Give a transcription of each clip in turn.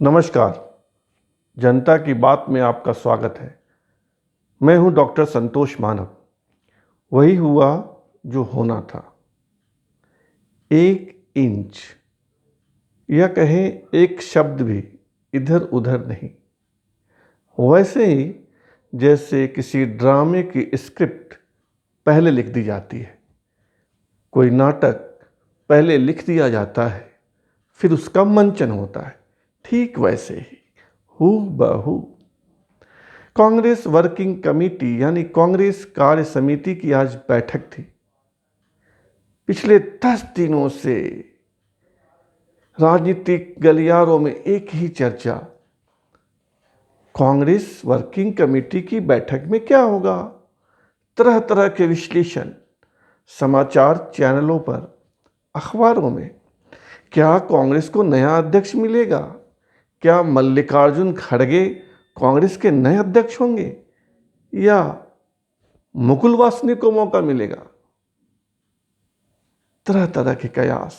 नमस्कार। जनता की बात में आपका स्वागत है। मैं हूं डॉक्टर संतोष मानव। वही हुआ जो होना था। 1 इंच या कहें एक शब्द भी इधर उधर नहीं। वैसे ही जैसे किसी ड्रामे की स्क्रिप्ट पहले लिख दी जाती है, कोई नाटक पहले लिख दिया जाता है, फिर उसका मंचन होता है। ठीक वैसे ही हूबहू कांग्रेस वर्किंग कमेटी यानी कांग्रेस कार्य समिति की आज बैठक थी। पिछले 10 दिनों से राजनीतिक गलियारों में एक ही चर्चा, कांग्रेस वर्किंग कमेटी की बैठक में क्या होगा। तरह तरह के विश्लेषण समाचार चैनलों पर, अखबारों में। क्या कांग्रेस को नया अध्यक्ष मिलेगा? क्या मल्लिकार्जुन खड़गे कांग्रेस के नए अध्यक्ष होंगे या मुकुल वासनिक को मौका मिलेगा? तरह तरह के कयास।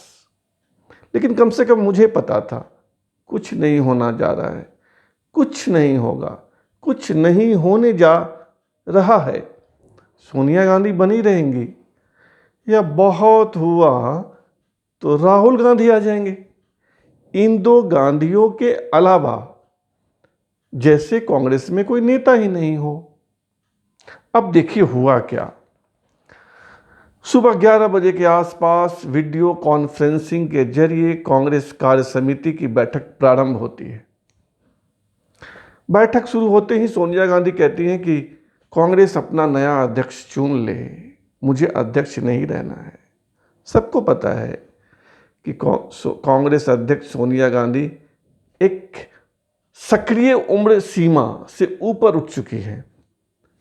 लेकिन कम से कम मुझे पता था कुछ नहीं होना जा रहा है, कुछ नहीं होगा, कुछ नहीं होने जा रहा है। सोनिया गांधी बनी रहेंगी या बहुत हुआ तो राहुल गांधी आ जाएंगे। इन दो गांधियों के अलावा जैसे कांग्रेस में कोई नेता ही नहीं हो। अब देखिए हुआ क्या। सुबह 11 बजे के आसपास वीडियो कॉन्फ्रेंसिंग के जरिए कांग्रेस कार्य समिति की बैठक प्रारंभ होती है। बैठक शुरू होते ही सोनिया गांधी कहती हैं कि कांग्रेस अपना नया अध्यक्ष चुन ले, मुझे अध्यक्ष नहीं रहना है। सबको पता है कि कांग्रेस अध्यक्ष सोनिया गांधी एक सक्रिय उम्र सीमा से ऊपर उठ चुकी हैं,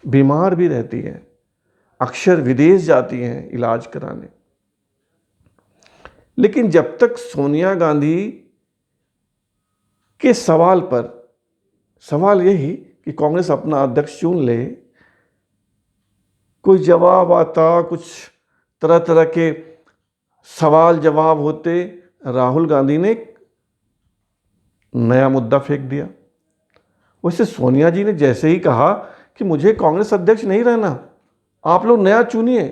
बीमार भी रहती हैं, अक्सर विदेश जाती हैं इलाज कराने। लेकिन जब तक सोनिया गांधी के सवाल पर सवाल यही कि कांग्रेस अपना अध्यक्ष चुन ले, कोई जवाब आता, कुछ तरह तरह के सवाल जवाब होते, राहुल गांधी ने एक नया मुद्दा फेंक दिया। वैसे सोनिया जी ने जैसे ही कहा कि मुझे कांग्रेस अध्यक्ष नहीं रहना, आप लोग नया चुनिए,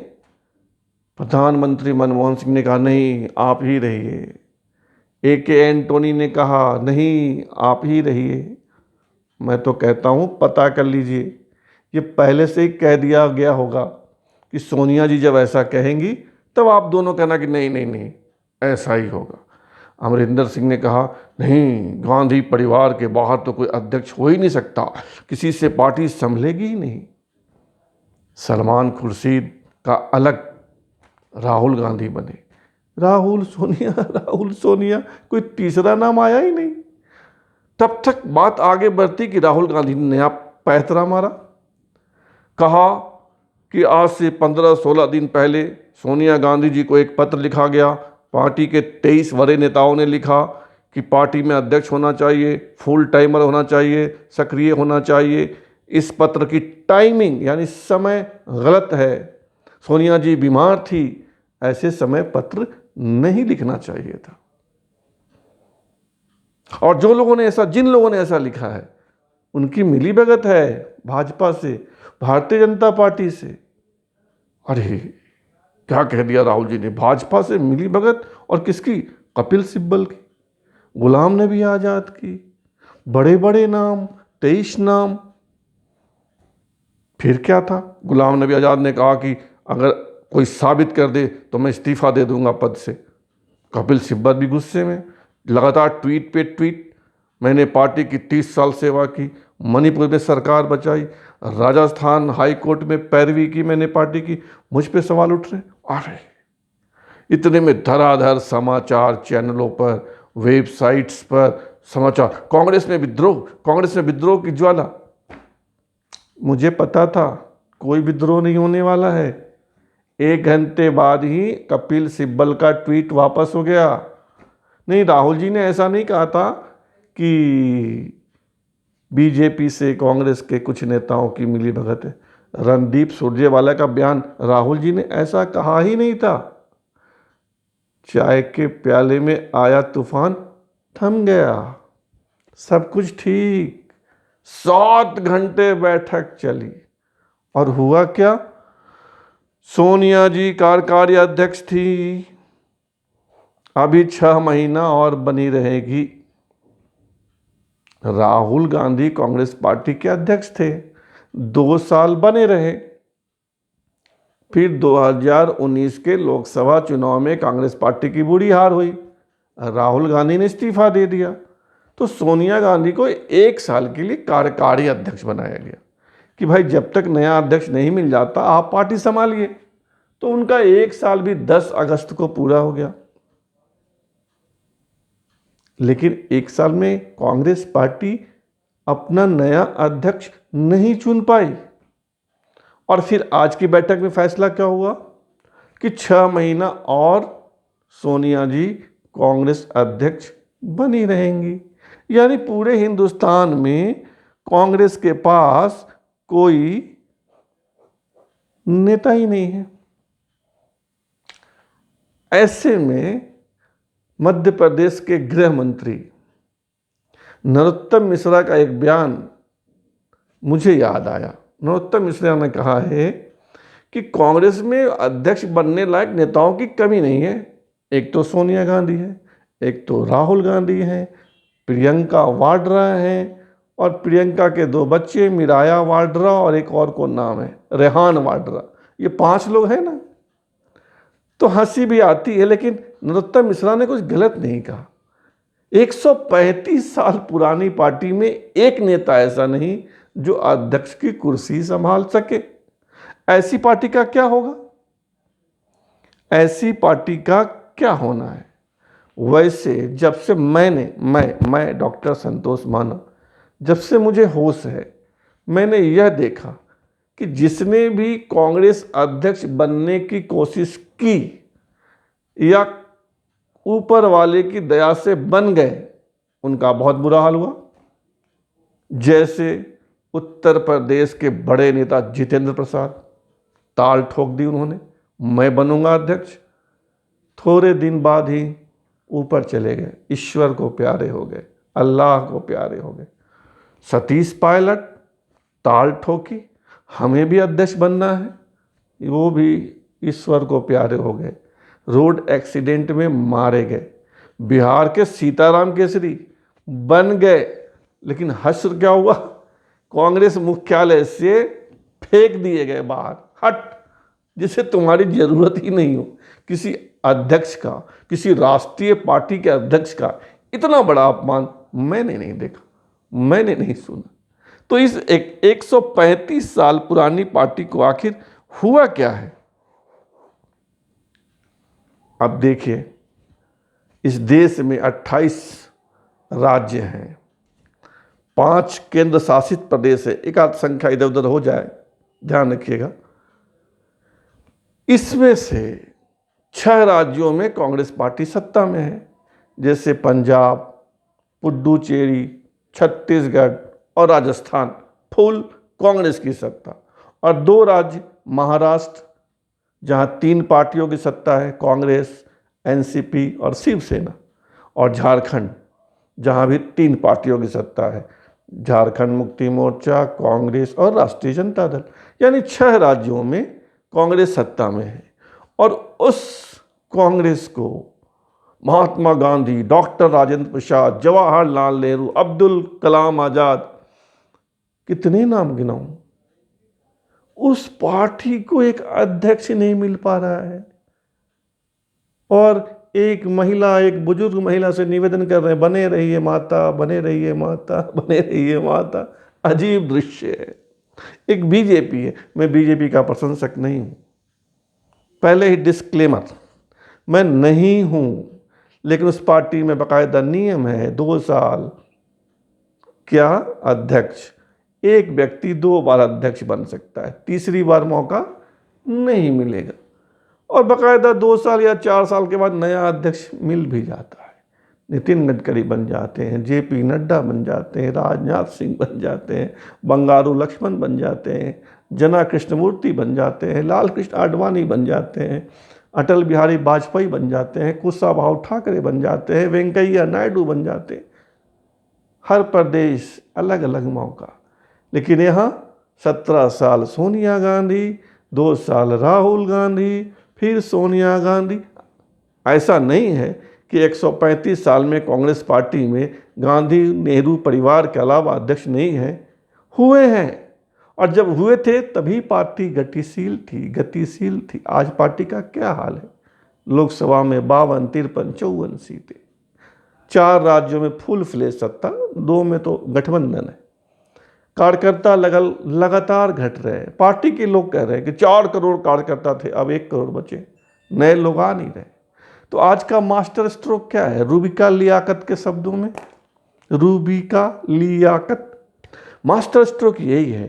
प्रधानमंत्री मनमोहन सिंह ने कहा नहीं आप ही रहिए। AK एंटोनी ने कहा नहीं आप ही रहिए। मैं तो कहता हूं पता कर लीजिए, ये पहले से ही कह दिया गया होगा कि सोनिया जी जब ऐसा कहेंगी तब आप दोनों कहना कि नहीं नहीं नहीं ऐसा ही होगा। अमरिंदर सिंह ने कहा नहीं, गांधी परिवार के बाहर तो कोई अध्यक्ष हो ही नहीं सकता, किसी से पार्टी संभलेगी ही नहीं। सलमान खुर्शीद का अलग राहुल गांधी बने। राहुल सोनिया कोई तीसरा नाम आया ही नहीं। तब तक बात आगे बढ़ती कि राहुल गांधी ने नया पैंतरा मारा। कहा कि आज से 15-16 दिन पहले सोनिया गांधी जी को एक पत्र लिखा गया। पार्टी के 23 वरीय नेताओं ने लिखा कि पार्टी में अध्यक्ष होना चाहिए, फुल टाइमर होना चाहिए, सक्रिय होना चाहिए। इस पत्र की टाइमिंग यानी समय गलत है। सोनिया जी बीमार थी, ऐसे समय पत्र नहीं लिखना चाहिए था। और जिन लोगों ने ऐसा लिखा है उनकी मिलीभगत है भाजपा से, भारतीय जनता पार्टी से। अरे क्या कह दिया राहुल जी ने, भाजपा से मिलीभगत, और किसकी? कपिल सिब्बल की, गुलाम नबी आजाद की, बड़े बड़े नाम, 23 नाम। फिर क्या था? गुलाम नबी आजाद ने कहा कि अगर कोई साबित कर दे तो मैं इस्तीफा दे दूंगा पद से। कपिल सिब्बल भी गुस्से में, लगातार ट्वीट पे ट्वीट। मैंने पार्टी की 30 साल सेवा की, मणिपुर में सरकार बचाई, राजस्थान हाई कोर्ट में पैरवी की मैंने पार्टी की, मुझ पे सवाल उठ रहे। अरे इतने में धराधर समाचार चैनलों पर, वेबसाइट्स पर समाचार, कांग्रेस में विद्रोह की ज्वाला। मुझे पता था कोई विद्रोह नहीं होने वाला है। 1 घंटे बाद ही कपिल सिब्बल का ट्वीट वापस हो गया। नहीं, राहुल जी ने ऐसा नहीं कहा था कि बीजेपी से कांग्रेस के कुछ नेताओं की मिलीभगत है। रणदीप सुरजेवाला का बयान, राहुल जी ने ऐसा कहा ही नहीं था। चाय के प्याले में आया तूफान थम गया। सब कुछ ठीक। 7 घंटे बैठक चली और हुआ क्या? सोनिया जी कार्यकारी अध्यक्ष थी, अभी 6 महीना और बनी रहेगी। राहुल गांधी कांग्रेस पार्टी के अध्यक्ष थे, 2 साल बने रहे। फिर 2019 के लोकसभा चुनाव में कांग्रेस पार्टी की बुरी हार हुई, राहुल गांधी ने इस्तीफा दे दिया, तो सोनिया गांधी को 1 साल के लिए कार्यकारी अध्यक्ष बनाया गया कि भाई जब तक नया अध्यक्ष नहीं मिल जाता आप पार्टी संभालिए। तो उनका 1 साल भी 10 अगस्त को पूरा हो गया। लेकिन 1 साल में कांग्रेस पार्टी अपना नया अध्यक्ष नहीं चुन पाई। और फिर आज की बैठक में फैसला क्या हुआ कि 6 महीना और सोनिया जी कांग्रेस अध्यक्ष बनी रहेंगी। यानी पूरे हिंदुस्तान में कांग्रेस के पास कोई नेता ही नहीं है। ऐसे में मध्य प्रदेश के गृह मंत्री नरोत्तम मिश्रा का एक बयान मुझे याद आया। नरोत्तम मिश्रा ने कहा है कि कांग्रेस में अध्यक्ष बनने लायक नेताओं की कमी नहीं है। एक तो सोनिया गांधी है, एक तो राहुल गांधी है, प्रियंका वाड्रा है, और प्रियंका के 2 बच्चे मिराया वाड्रा और एक और को नाम है रेहान वाड्रा। ये 5 लोग हैं ना। तो हंसी भी आती है, लेकिन नरोत्तम मिश्रा ने कुछ गलत नहीं कहा। 135 साल पुरानी पार्टी में एक नेता ऐसा नहीं जो अध्यक्ष की कुर्सी संभाल सके। ऐसी पार्टी का क्या होगा? ऐसी पार्टी का क्या होना है? वैसे जब से मैं डॉक्टर संतोष मानव, जब से मुझे होश है, मैंने यह देखा कि जिसने भी कांग्रेस अध्यक्ष बनने की कोशिश की या ऊपर वाले की दया से बन गए, उनका बहुत बुरा हाल हुआ। जैसे उत्तर प्रदेश के बड़े नेता जितेंद्र प्रसाद, ताल ठोक दी उन्होंने, मैं बनूंगा अध्यक्ष। थोड़े दिन बाद ही ऊपर चले गए, ईश्वर को प्यारे हो गए, अल्लाह को प्यारे हो गए। सतीश पायलट ताल ठोकी, हमें भी अध्यक्ष बनना है, वो भी ईश्वर को प्यारे हो गए, रोड एक्सीडेंट में मारे गए। बिहार के सीताराम केसरी बन गए, लेकिन हश्र क्या हुआ? कांग्रेस मुख्यालय से फेंक दिए गए बाहर। हट, जिसे तुम्हारी जरूरत ही नहीं हो। किसी अध्यक्ष का, किसी राष्ट्रीय पार्टी के अध्यक्ष का इतना बड़ा अपमान मैंने नहीं देखा, मैंने नहीं सुना। तो इस 135 साल पुरानी पार्टी को आखिर हुआ क्या है? अब देखिए, इस देश में 28 राज्य हैं, 5 केंद्र शासित प्रदेश है। एक आध संख्या इधर उधर हो जाए, ध्यान रखिएगा। इसमें से 6 राज्यों में कांग्रेस पार्टी सत्ता में है, जैसे पंजाब, पुडुचेरी, छत्तीसगढ़ और राजस्थान, फुल कांग्रेस की सत्ता। और 2 राज्य महाराष्ट्र, जहां 3 पार्टियों की सत्ता है, कांग्रेस, एनसीपी और शिवसेना। और झारखंड, जहां भी 3 पार्टियों की सत्ता है, झारखंड मुक्ति मोर्चा, कांग्रेस और राष्ट्रीय जनता दल। यानी 6 राज्यों में कांग्रेस सत्ता में है। और उस कांग्रेस को महात्मा गांधी, डॉक्टर राजेंद्र प्रसाद, जवाहरलाल नेहरू, अब्दुल कलाम आजाद, कितने नाम गिनाऊं, उस पार्टी को एक अध्यक्ष नहीं मिल पा रहा है। और एक महिला, एक बुजुर्ग महिला से निवेदन कर रहे हैं, बने रहिए माता, बने रहिए माता, बने रहिए माता। अजीब दृश्य है। एक बीजेपी है, मैं बीजेपी का प्रशंसक नहीं हूं, पहले ही डिस्क्लेमर, मैं नहीं हूं, लेकिन उस पार्टी में बाकायदा नियम है 2 साल क्या अध्यक्ष, एक व्यक्ति 2 बार अध्यक्ष बन सकता है, तीसरी बार मौका नहीं मिलेगा। और बाकायदा 2 साल या 4 साल के बाद नया अध्यक्ष मिल भी जाता है। नितिन गडकरी बन जाते हैं, जेपी नड्डा बन जाते हैं, राजनाथ सिंह बन जाते हैं, बंगारू लक्ष्मण बन जाते हैं, जना कृष्णमूर्ति बन जाते हैं, लाल कृष्ण आडवाणी बन जाते हैं, अटल बिहारी वाजपेयी बन जाते हैं, कुशाभाऊ ठाकरे बन जाते हैं, वेंकैया नायडू बन जाते हैं। हर प्रदेश अलग अलग मौका। लेकिन यहाँ 17 साल सोनिया गांधी, 2 साल राहुल गांधी, फिर सोनिया गांधी। ऐसा नहीं है कि 135 साल में कांग्रेस पार्टी में गांधी नेहरू परिवार के अलावा अध्यक्ष नहीं है, हुए हैं। और जब हुए थे तभी पार्टी गतिशील थी। आज पार्टी का क्या हाल है? लोकसभा में 52, 53, 54 सीटें, 4 राज्यों में फुल फ्लेज सत्ता, 2 में तो गठबंधन है। कार्यकर्ता लगातार घट रहे हैं। पार्टी के लोग कह रहे हैं कि 4 करोड़ कार्यकर्ता थे, अब 1 करोड़ बचे, नए लोग आ नहीं रहे। तो आज का मास्टर स्ट्रोक क्या है? रूबिका लियाकत के शब्दों में, रूबिका लियाकत, मास्टर स्ट्रोक यही है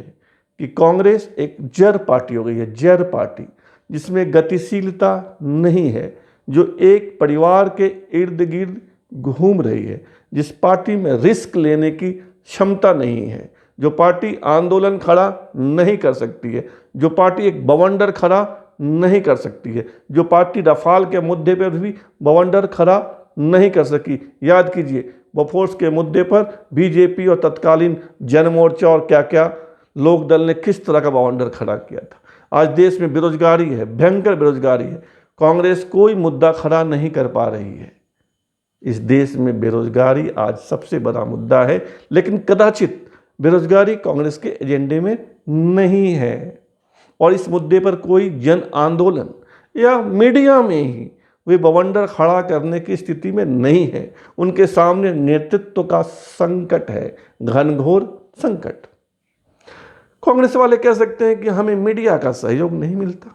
कि कांग्रेस एक जड़ पार्टी हो गई है, जड़ पार्टी जिसमें गतिशीलता नहीं है, जो एक परिवार के इर्द गिर्द घूम रही है, जिस पार्टी में रिस्क लेने की क्षमता नहीं है, जो पार्टी आंदोलन खड़ा नहीं कर सकती है, जो पार्टी एक बवंडर खड़ा नहीं कर सकती है, जो पार्टी रफाल के मुद्दे पर भी बवंडर खड़ा नहीं कर सकी। याद कीजिए, बोफोर्स के मुद्दे पर बीजेपी और तत्कालीन जनमोर्चा और क्या क्या लोक दल ने किस तरह का बवंडर खड़ा किया था। आज देश में बेरोजगारी है, भयंकर बेरोजगारी है, कांग्रेस कोई मुद्दा खड़ा नहीं कर पा रही है। इस देश में बेरोजगारी आज सबसे बड़ा मुद्दा है, लेकिन कदाचित बेरोजगारी कांग्रेस के एजेंडे में नहीं है। और इस मुद्दे पर कोई जन आंदोलन या मीडिया में ही वे बवंडर खड़ा करने की स्थिति में नहीं है। उनके सामने नेतृत्व का संकट है, घनघोर संकट। कांग्रेस वाले कह सकते हैं कि हमें मीडिया का सहयोग नहीं मिलता।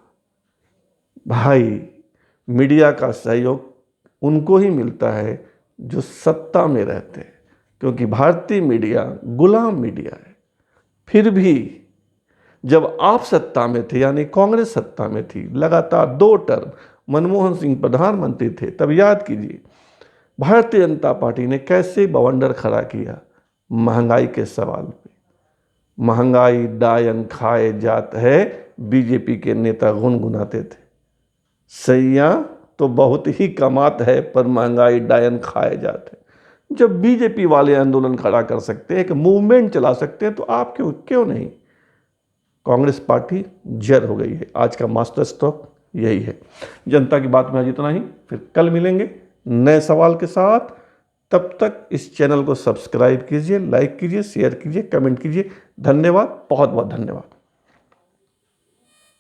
भाई, मीडिया का सहयोग उनको ही मिलता है जो सत्ता में रहते हैं, क्योंकि भारतीय मीडिया गुलाम मीडिया है। फिर भी जब आप सत्ता में थे, यानी कांग्रेस सत्ता में थी, लगातार 2 टर्म मनमोहन सिंह प्रधानमंत्री थे, तब याद कीजिए भारतीय जनता पार्टी ने कैसे बवंडर खड़ा किया महंगाई के सवाल पे। महंगाई डायन खाए जात है, बीजेपी के नेता गुनगुनाते थे। सैया तो बहुत ही कमात है, पर महंगाई डायन खाए जाते हैं। जब बीजेपी वाले आंदोलन खड़ा कर सकते हैं, एक मूवमेंट चला सकते हैं, तो आप क्यों नहीं? कांग्रेस पार्टी जड़ हो गई है। आज का मास्टर स्ट्रोक यही है। जनता की बात में आज इतना ही, फिर कल मिलेंगे नए सवाल के साथ। तब तक इस चैनल को सब्सक्राइब कीजिए, लाइक कीजिए, शेयर कीजिए, कमेंट कीजिए। धन्यवाद, बहुत बहुत धन्यवाद।